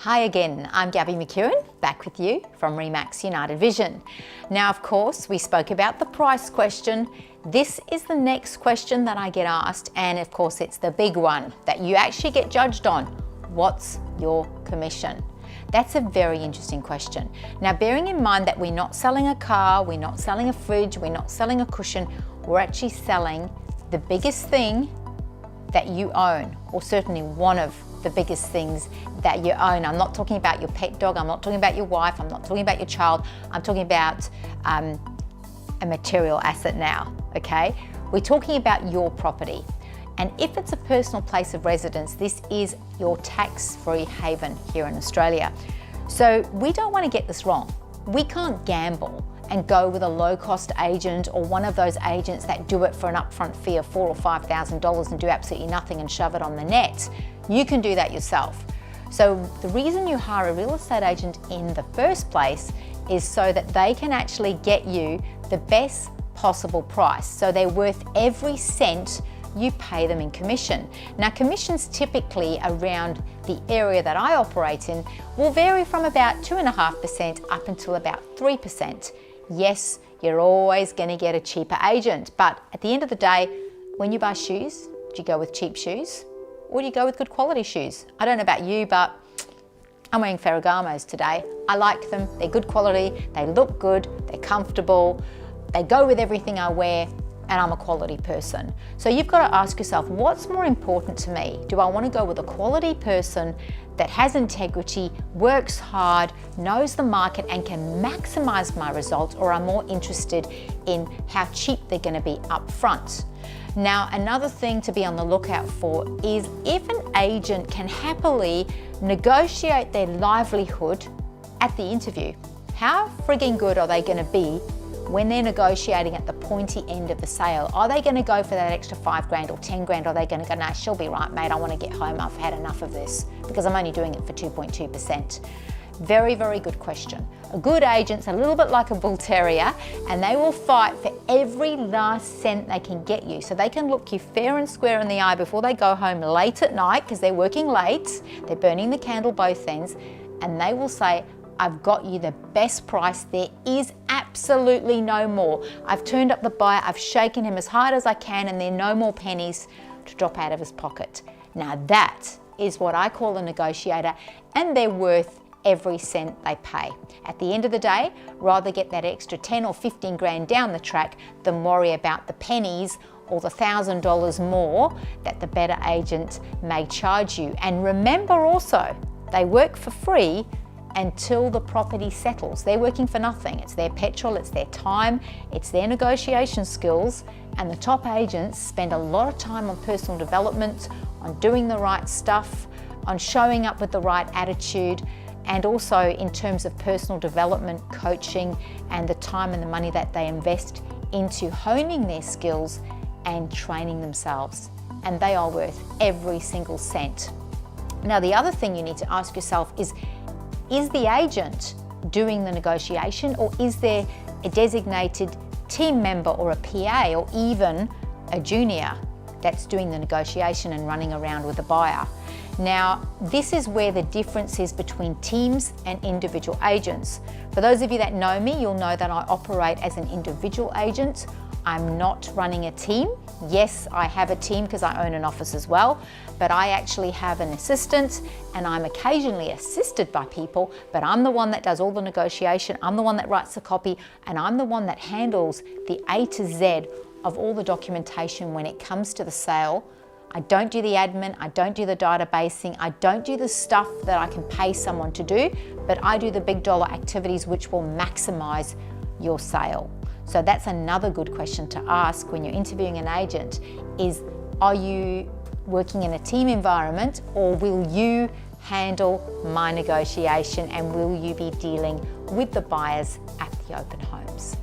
Hi again, I'm Gaby McEwan, back with you from Remax United Vision. Now, of course, we spoke about the price question. This is the next question that I get asked, and of course, it's the big one that you actually get judged on. What's your commission? That's a very interesting question. Now, bearing in mind that we're not selling a car, we're not selling a fridge, we're not selling a cushion, we're actually selling the biggest thing that you own, or certainly one of the biggest things that you own. I'm not talking about your pet dog, I'm not talking about your wife, I'm not talking about your child, I'm talking about a material asset now, okay? We're talking about your property. And if it's a personal place of residence, this is your tax-free haven here in Australia. So we don't want to get this wrong. We can't gamble and go with a low-cost agent or one of those agents that do it for an upfront fee of $4,000 or $5,000 and do absolutely nothing and shove it on the net. You can do that yourself. So the reason you hire a real estate agent in the first place is so that they can actually get you the best possible price. So they're worth every cent you pay them in commission. Now, commissions typically around the area that I operate in will vary from about 2.5% up until about 3%. Yes, you're always going to get a cheaper agent, but at the end of the day, when you buy shoes, do you go with cheap shoes or do you go with good quality shoes? I don't know about you, but I'm wearing Ferragamos today. I like them, they're good quality, they look good, they're comfortable, they go with everything I wear, and I'm a quality person. So you've got to ask yourself, what's more important to me? Do I want to go with a quality person that has integrity, works hard, knows the market, and can maximize my results, or I'm more interested in how cheap they're going to be up front? Now, another thing to be on the lookout for is if an agent can happily negotiate their livelihood at the interview. How frigging good are they going to be when they're negotiating at the pointy end of the sale? Are they going to go for that extra $5,000 or $10,000? Are they going to go, nah, she'll be right, mate, I want to get home, I've had enough of this because I'm only doing it for 2.2%. Very, very good question. A good agent's a little bit like a bull terrier, and they will fight for every last cent they can get you. So they can look you fair and square in the eye before they go home late at night, because they're working late, they're burning the candle both ends, and they will say, I've got you the best price. There is absolutely no more. I've turned up the buyer, I've shaken him as hard as I can, and there are no more pennies to drop out of his pocket. Now that is what I call a negotiator, and they're worth every cent they pay. At the end of the day, rather get that extra 10 or 15 grand down the track than worry about the pennies or the $1,000 more that the better agent may charge you. And remember also, they work for free until the property settles. They're working for nothing. It's their petrol, it's their time, it's their negotiation skills, and the top agents spend a lot of time on personal development, on doing the right stuff, on showing up with the right attitude, and also in terms of personal development, coaching, and the time and the money that they invest into honing their skills and training themselves. And they are worth every single cent. Now, the other thing you need to ask yourself is the agent doing the negotiation, or is there a designated team member or a PA or even a junior that's doing the negotiation and running around with the buyer? Now, this is where the difference is between teams and individual agents. For those of you that know me, you'll know that I operate as an individual agent. I'm not running a team. Yes, I have a team because I own an office as well, but I actually have an assistant, and I'm occasionally assisted by people, but I'm the one that does all the negotiation, I'm the one that writes the copy, and I'm the one that handles the A to Z of all the documentation when it comes to the sale. I don't do the admin, I don't do the databasing, I don't do the stuff that I can pay someone to do, but I do the big dollar activities which will maximize your sale. So that's another good question to ask when you're interviewing an agent is, are you working in a team environment, or will you handle my negotiation, and will you be dealing with the buyers at the open homes?